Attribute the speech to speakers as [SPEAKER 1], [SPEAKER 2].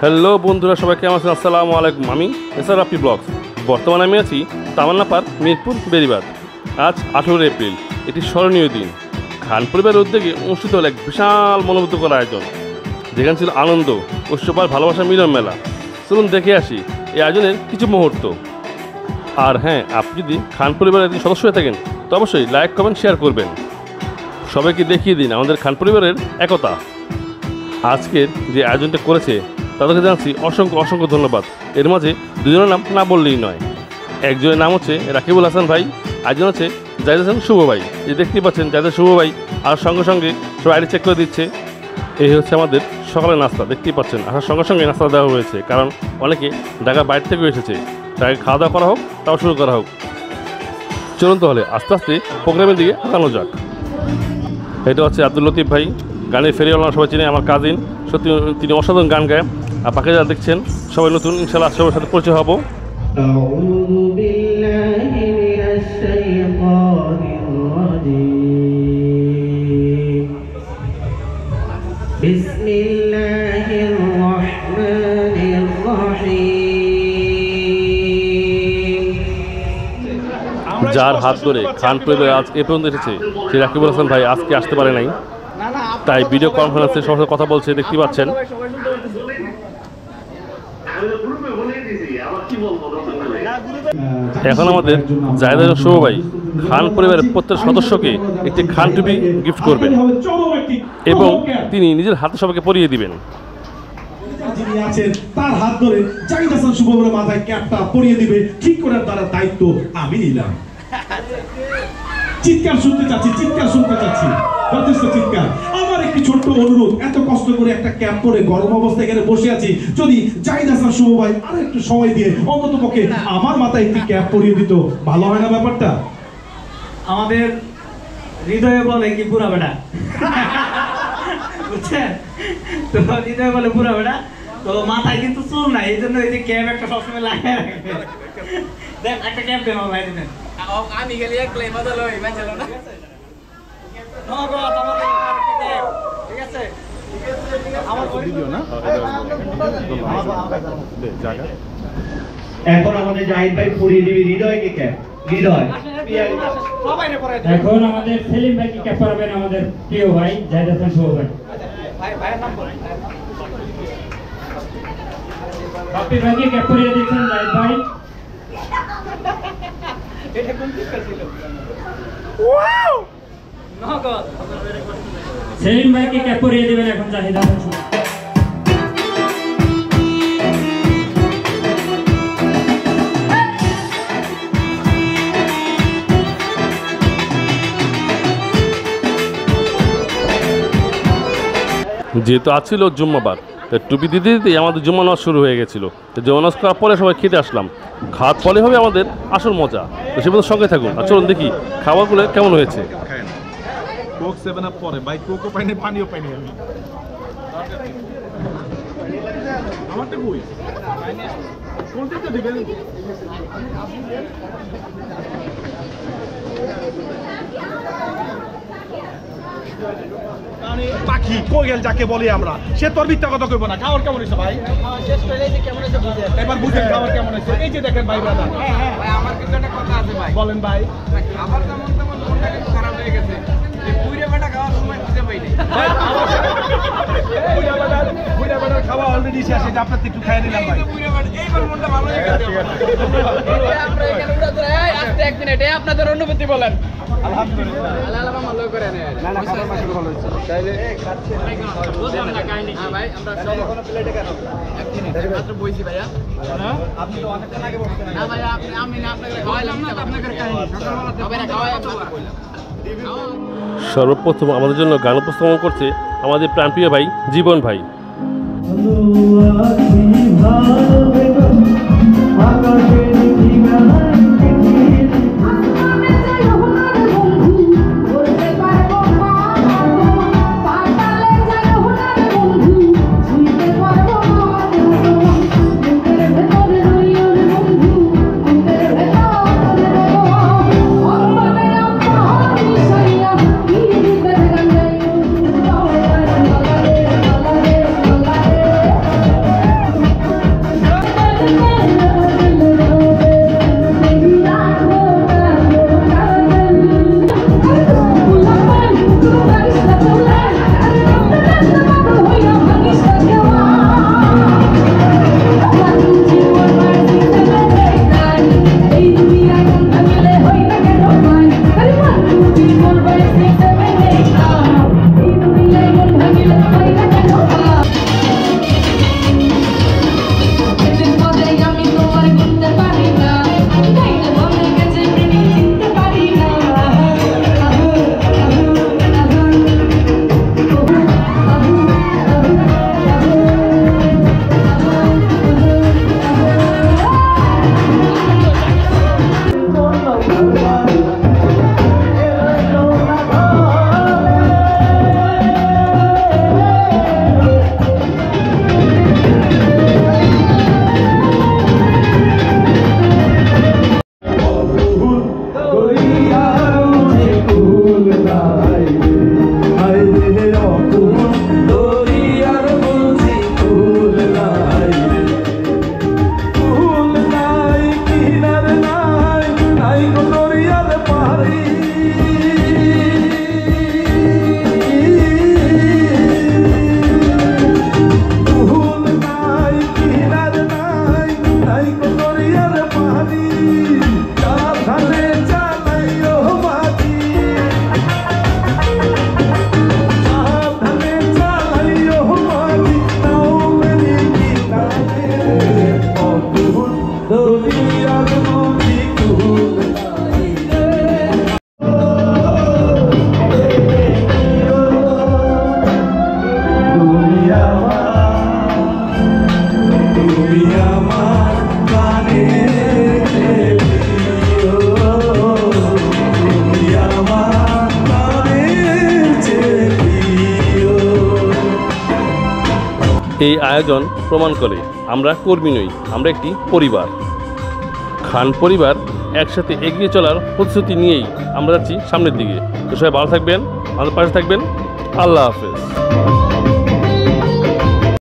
[SPEAKER 1] Hello বন্ধুরা, সবাই কেমন আছেন? আসসালামু আলাইকুম। আমি এসআর রাফি ব্লগস। বর্তমানে আমি আছি তামান্না পার্ক, মিরপুর, বেড়িবাঁধ। আজ 18 এপ্রিল, এটি স্মরণীয় দিন। খান পরিবারের উদ্যোগে অনুষ্ঠিত হল এক বিশাল মনোমুগ্ধকর আয়োজন, যেখানে ছিল আনন্দ, উৎসব আর ভালোবাসার মিলন মেলা। চলুন দেখে আসি এই আয়োজনের কিছু মুহূর্ত। আর হ্যাঁ, আপনি যদি খান পরিবারের একজন সদস্য হয়ে থাকেন তো অবশ্যই লাইক, কমেন্ট, শেয়ার করবেন। সবাইকে দেখিয়ে দিন আমাদের খান পরিবারের একতা। আজকের যে আয়োজনটা করেছে তাদেরকে জানাচ্ছি অসংখ্য অসংখ্য ধন্যবাদ। এর মাঝে দুজনের নাম না বললেই নয়। একজনের নাম হচ্ছে রাকিবুল হাসান ভাই, আরেকজন হচ্ছে জাহিদ হাসান শুভ ভাই। এই দেখতেই পাচ্ছেন জাহিদ শুভ ভাই, আর সঙ্গে সঙ্গে সব আইডি চেক করে দিচ্ছে। এই হচ্ছে আমাদের সকালের নাস্তা, দেখতেই পাচ্ছেন। আসার সঙ্গে সঙ্গে নাস্তা দেওয়া হয়েছে, কারণ অনেকে ঢাকার বাইরে থেকেও এসেছে। তাকে খাওয়া দাওয়া করা হোক, তাও শুরু করা হোক। চলুন তাহলে আস্তে আস্তে প্রোগ্রামের দিকে আগানো যাক। এটা হচ্ছে আব্দুল লতিফ ভাই, গানের ফেরিওয়ালা, সবাই চিনে, আমার কাজিন। সত্যি তিনি অসাধারণ গান গায়। আর বাকি যারা দেখছেন সবাই নতুন, ইনশাআল্লাহ সবার সাথে পরিচয় হবো। যার হাত ধরে খান পরিবার আজ এ পর্যন্ত এসেছে, সে রাকিবুল হাসান ভাই আজকে আসতে পারে নাই, তাই ভিডিও কনফারেন্সে সবার সাথে কথা বলছে, দেখতে পাচ্ছেন। এখন আমাদের জাহিদ হাসান শুভ ভাই খান পরিবারের প্রত্যেক সদস্যকে একটি খান টুপি গিফট করবেন এবং তিনি নিজের হাতে সবাইকে পরিয়ে দিবেন।
[SPEAKER 2] যিনি আছেন তার হাত ধরে জাহিদ হাসান শুভর মাথায় ক্যাপটা পরিয়ে দিবে, ঠিক করার দ্বারা দায়িত্ব আমি নিলাম। চিৎকার শুনতে চাচ্ছি, চিৎকার শুনতে চাচ্ছি, যথেষ্ট চিৎকার। আমার একটি ছোট্ট অনুরোধ, এত কষ্ট করে একটা ক্যাপ পরে গরম অবস্থায় এখানে বসে আছি, যদি জাহিদ হাসান শুভ ভাই আর একটু সময় দিয়ে অন্ততপক্ষে আমার মাথায় একটি ক্যাপ পরিয়ে দিত, ভালো হয় না ব্যাপারটা?
[SPEAKER 3] আমাদের হৃদয়ে বলে কি পুরা বেটা, বুঝছেন তো? হৃদয়ে বলে পুরা বেটা, তো মাথায় কিন্তু চুল নাই, এই জন্য এই যে ক্যাপ একটা সবসময় লাগিয়ে রাখে। দেখ একটা ক্যাপ দেন ভাই, দেন।
[SPEAKER 4] আমি গেলে এক প্লে মজা লই মানে চলো না।
[SPEAKER 3] নগদ আমাদের একটা ক্যাপ, ঠিক আছে? আমার ভিডিও না
[SPEAKER 1] জায়গা।
[SPEAKER 5] এখন আমাদের জাহিদ ভাই পরিয়ে দিবি হৃদয়কে ক্যাপ। হৃদয়
[SPEAKER 6] এখন আমাদের সেলিম ভাইকে ক্যাপ পরাবেন আমাদের প্রিয় ভাই জাহিদ হাসান শুভ ভাই।
[SPEAKER 3] ভাইয়ের নাম বলেন।
[SPEAKER 6] বাপি ভাইকে ক্যাপ পরিয়ে দিচ্ছেন জাহিদ ভাই।
[SPEAKER 3] এটা কোন পিকচার ছিল? ওয়াও নগদ।
[SPEAKER 6] সেলিম ভাইকে ক্যাপ পরিয়ে দিবেন এখন জাহিদ হাসান শুভ।
[SPEAKER 1] যেহেতু আছিল জুম্মাবার, তাই টুপি দিতে দিতেই আমাদের জুম্মা নামাজ শুরু হয়ে গেছিলো। তো জুম্মা নামাজ করার পরে সবাই খেতে আসলাম। খাওয়ার পরে হবে আমাদের আসল মজা। তো সে পর্যন্ত সঙ্গে থাকুন, আর চলুন দেখি খাবারগুলো কেমন হয়েছে।
[SPEAKER 2] কোক 7 আপ পরে ভাই, কোকও পাইনি, পানিও পাইনি আমি। আমারটা কই? কোনটা দিবেন? পাখি কোয়েল যাকে বলি আমরা, সে তোর মিথ্যা কথা কইব না। খাবার কেমন হয়েছে ভাই?
[SPEAKER 4] শেষ করে এই যে কেমন আছে বুঝেন।
[SPEAKER 2] এবার বুঝেন খাবার কেমন হয়েছে। এই যে দেখেন ভাই ব্রাদার,
[SPEAKER 4] ভাই আমার কিন্তু একটা কথা আছে ভাই।
[SPEAKER 2] বলেন ভাই।
[SPEAKER 4] খাবার তেমন তেমন মনটা কিন্তু খারাপ হয়ে গেছে। এই পুইরে বেটা খাওয়ার সময় খুঁজে পাই নাই।
[SPEAKER 2] বুইড়া বেটার খাওয়া অলরেডি শেষ, এটা আপনাদের একটু খাইয়ে দিলাম ভাই।
[SPEAKER 4] পুইরে বেটা এইবার মনটা ভালো হয়ে গেছে। আমরা এখানে উড়া ধরে আস্তে এক মিনিট, আপনাদের অনুভূতি বলেন।
[SPEAKER 2] আলহামদুলিল্লাহ।
[SPEAKER 4] আল্লাহ ভালো করে নেয়।
[SPEAKER 2] না না, খাবার মাত্র ভালো হয়েছে। তাইলে
[SPEAKER 4] বুঝলাম না কাহিনী। হ্যাঁ ভাই, আমরা সব
[SPEAKER 2] এখন প্লেটে কেন?
[SPEAKER 4] এক মিনিট মাত্র বইছি ভাইয়া।
[SPEAKER 2] আপনি তো অনেকক্ষণ আগে বসছেন।
[SPEAKER 4] না ভাই, আমি না আপনাকে খাওয়াইলাম না, আপনাদের কাহিনী সকালবেলা তবে না খাওয়াই আপনাকে বললাম।
[SPEAKER 1] সর্বপ্রথম আমাদের জন্য গান উপস্থাপন করছে আমাদের প্রাণপ্রিয় ভাই জীবন ভাই। এই আয়োজন প্রমাণ করে আমরা কর্মী নই, আমরা একটি পরিবার। খান পরিবার একসাথে এগিয়ে চলার প্রতিশ্রুতি নিয়েই আমরা যাচ্ছি সামনের দিকে। তো সবাই ভালো থাকবেন, আমাদের পাশে থাকবেন। আল্লাহ হাফেজ।